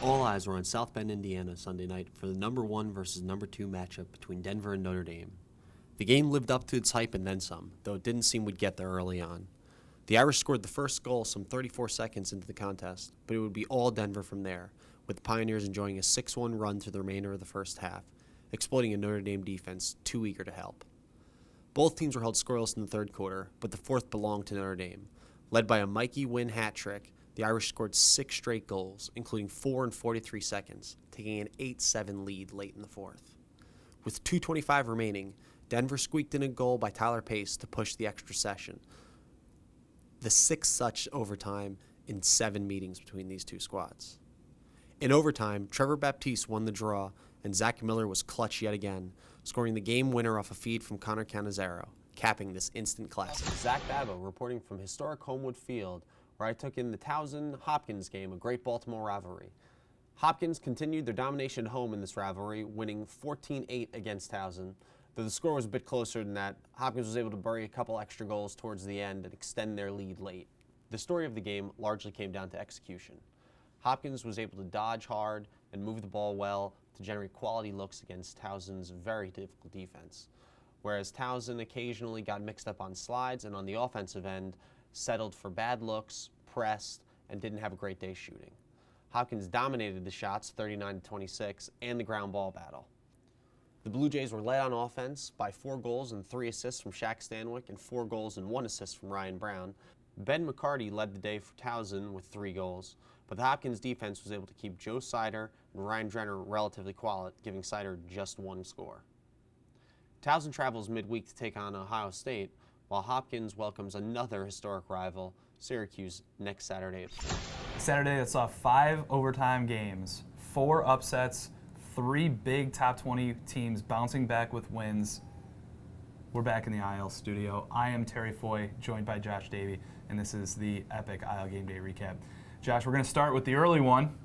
All eyes were on South Bend, Indiana Sunday night for the number 1 versus number 2 matchup between Denver and Notre Dame. The game lived up to its hype and then some, though it didn't seem we'd get there early on. The Irish scored the first goal some 34 seconds into the contest, but it would be all Denver from there, with the Pioneers enjoying a 6-1 run through the remainder of the first half, exploiting a Notre Dame defense too eager to help. Both teams were held scoreless in the third quarter, but the fourth belonged to Notre Dame. Led by a Mikey Wynn hat trick, the Irish scored 6 straight goals, including 4 in 43 seconds, taking an 8-7 lead late in the fourth. With 2:25 remaining, Denver squeaked in a goal by Tyler Pace to push the extra session, the 6th such overtime in 7 meetings between these two squads. In overtime, Trevor Baptiste won the draw, and Zach Miller was clutch yet again, scoring the game winner off a feed from Connor Cannizzaro, capping this instant classic. Zach Babbo reporting from historic Homewood Field, where I took in the Towson-Hopkins game, a great Baltimore rivalry. Hopkins continued their domination at home in this rivalry, winning 14-8 against Towson. Though the score was a bit closer than that, Hopkins was able to bury a couple extra goals towards the end and extend their lead late. The story of the game largely came down to execution. Hopkins was able to dodge hard and move the ball well to generate quality looks against Towson's very difficult defense, whereas Towson occasionally got mixed up on slides and on the offensive end, settled for bad looks, pressed, and didn't have a great day shooting. Hopkins dominated the shots 39-26 and the ground ball battle. The Blue Jays were led on offense by 4 goals and 3 assists from Shaq Stanwyck and 4 goals and 1 assist from Ryan Brown. Ben McCarty led the day for Towson with 3 goals, but the Hopkins defense was able to keep Joe Sider and Ryan Drenner relatively quiet, giving Sider just 1 score. Towson travels midweek to take on Ohio State, while Hopkins welcomes another historic rival, Syracuse, next Saturday at 4. Saturday that saw 5 overtime games, 4 upsets, 3 big top 20 teams bouncing back with wins. We're back in the IL studio. I am Terry Foy, joined by Josh Davey, and this is the Epoch ILGameday Recap. Josh, we're going to start with the early one.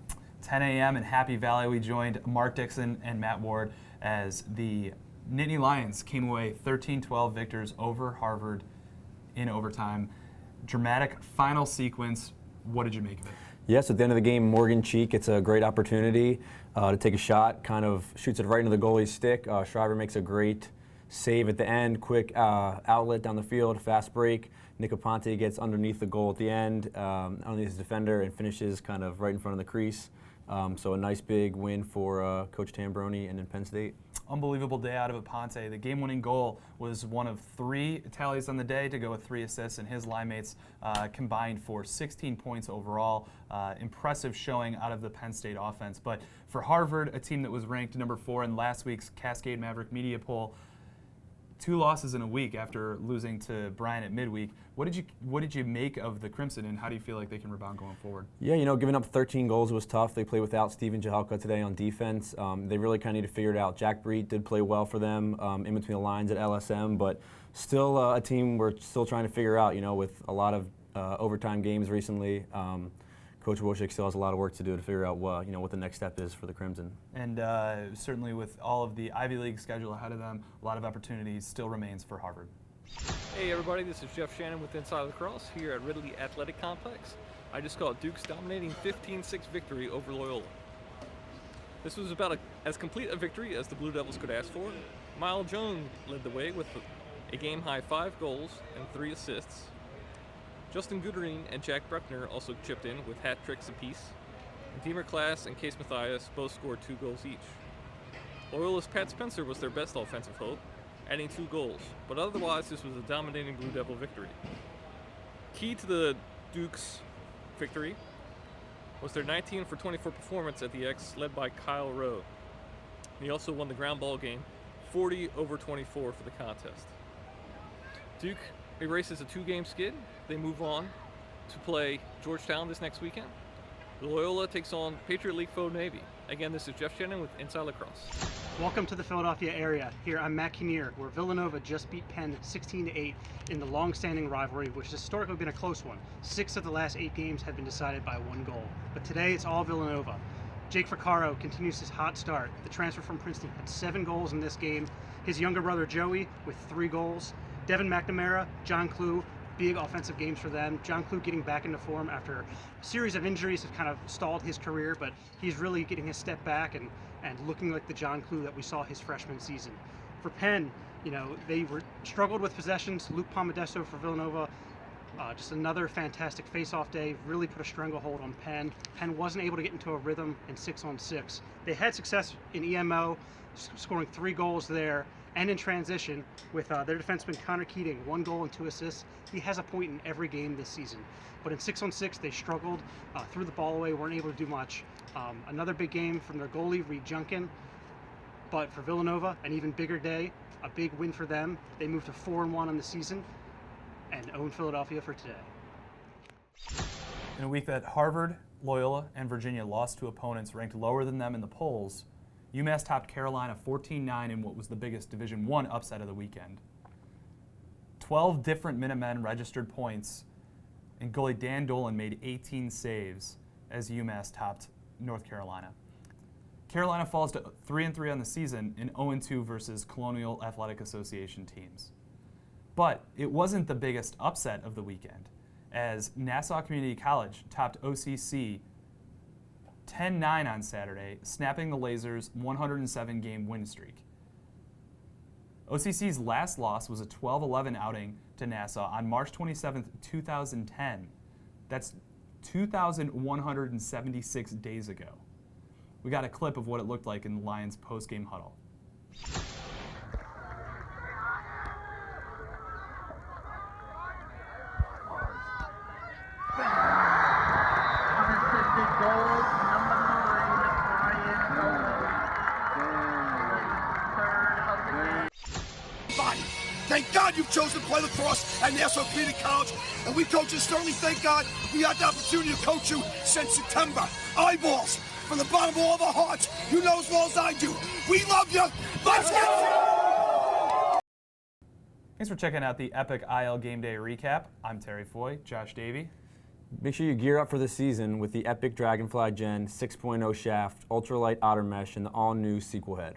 10 a.m. in Happy Valley, we joined Mark Dixon and Matt Ward as the Nittany Lions came away 13-12 victors over Harvard in overtime. Dramatic final sequence. What did you make of it? Yes, at the end of the game, Morgan Cheek, it's a great opportunity to take a shot, kind of shoots it right into the goalie's stick. Shriver makes a great save at the end, quick outlet down the field, fast break. Nick Aponte gets underneath the goal at the end, underneath his defender, and finishes kind of right in front of the crease. So a nice big win for Coach Tambroni and in Penn State. Unbelievable day out of Aponte. The game-winning goal was one of 3 tallies on the day to go with 3 assists, and his line mates combined for 16 points overall. Impressive showing out of the Penn State offense. But for Harvard, a team that was ranked number 4 in last week's Cascade Maverick media poll, 2 losses in a week after losing to Bryant at midweek. What did you make of the Crimson, and how do you feel like they can rebound going forward? Yeah, giving up 13 goals was tough. They played without Steven Jahelka today on defense. They really kind of need to figure it out. Jack Breed did play well for them in between the lines at LSM, but still a team we're still trying to figure out, with a lot of overtime games recently. Coach Wojcik still has a lot of work to do to figure out what the next step is for the Crimson. And certainly with all of the Ivy League schedule ahead of them, a lot of opportunities still remains for Harvard. Hey everybody, this is Jeff Shannon with Inside Lacrosse here at Ridley Athletic Complex. I just caught Duke's dominating 15-6 victory over Loyola. This was about as complete a victory as the Blue Devils could ask for. Miles Jones led the way with a game-high 5 goals and 3 assists. Justin Guterine and Jack Bruckner also chipped in with hat tricks apiece. And Deemer Class and Case Mathias both scored 2 goals each. Loyola's Pat Spencer was their best offensive hope, adding 2 goals, but otherwise this was a dominating Blue Devil victory. Key to the Duke's victory was their 19-for-24 performance at the X, led by Kyle Rowe. He also won the ground ball game 40-24 for the contest. Duke erases a 2-game skid. They move on to play Georgetown this next weekend. Loyola takes on Patriot League foe Navy. Again, this is Jeff Shannon with Inside Lacrosse. Welcome to the Philadelphia area. Here I'm Matt Kinnear, where Villanova just beat Penn 16-8 in the long-standing rivalry, which has historically been a close one. 6 of the last 8 games have been decided by 1 goal. But today it's all Villanova. Jake Ficcaro continues his hot start. The transfer from Princeton had 7 goals in this game. His younger brother Joey with 3 goals. Devin McNamara, John Clue, big offensive games for them. John Clue getting back into form after a series of injuries have kind of stalled his career, but he's really getting his step back and looking like the John Clue that we saw his freshman season. For Penn, they struggled with possessions. Luke Palmadesso for Villanova, just another fantastic face-off day, really put a stranglehold on Penn. Penn wasn't able to get into a rhythm in 6-on-6. They had success in EMO, scoring 3 goals there, and in transition with their defenseman Connor Keating, 1 goal and 2 assists. He has a point in every game this season. But in 6-on-6, they struggled, threw the ball away, weren't able to do much. Another big game from their goalie, Reed Junkin. But for Villanova, an even bigger day, a big win for them. They moved to 4-1 on the season and own Philadelphia for today. In a week that Harvard, Loyola, and Virginia lost to opponents ranked lower than them in the polls, UMass topped Carolina 14-9 in what was the biggest Division I upset of the weekend. 12 different Minutemen registered points, and goalie Dan Dolan made 18 saves as UMass topped North Carolina. Carolina falls to 3-3 on the season and 0-2 versus Colonial Athletic Association teams. But it wasn't the biggest upset of the weekend, as Nassau Community College topped OCC 10-9 on Saturday, snapping the Lasers' 107-game win streak. OCC's last loss was a 12-11 outing to Nassau on March 27, 2010. That's 2,176 days ago. We got a clip of what it looked like in the Lions' post-game huddle. Thank God you've chosen to play lacrosse at Nassau Community College, and we coaches certainly thank God we had the opportunity to coach you since September. Eyeballs, from the bottom of all of our hearts, you know as well as I do. We love you. Let's get Thanks for checking out the Epoch ILGameday Recap. I'm Terry Foy, Josh Davey. Make sure you gear up for the season with the Epic Dragonfly Gen 6.0 shaft, ultralight otter mesh, and the all-new sequel head.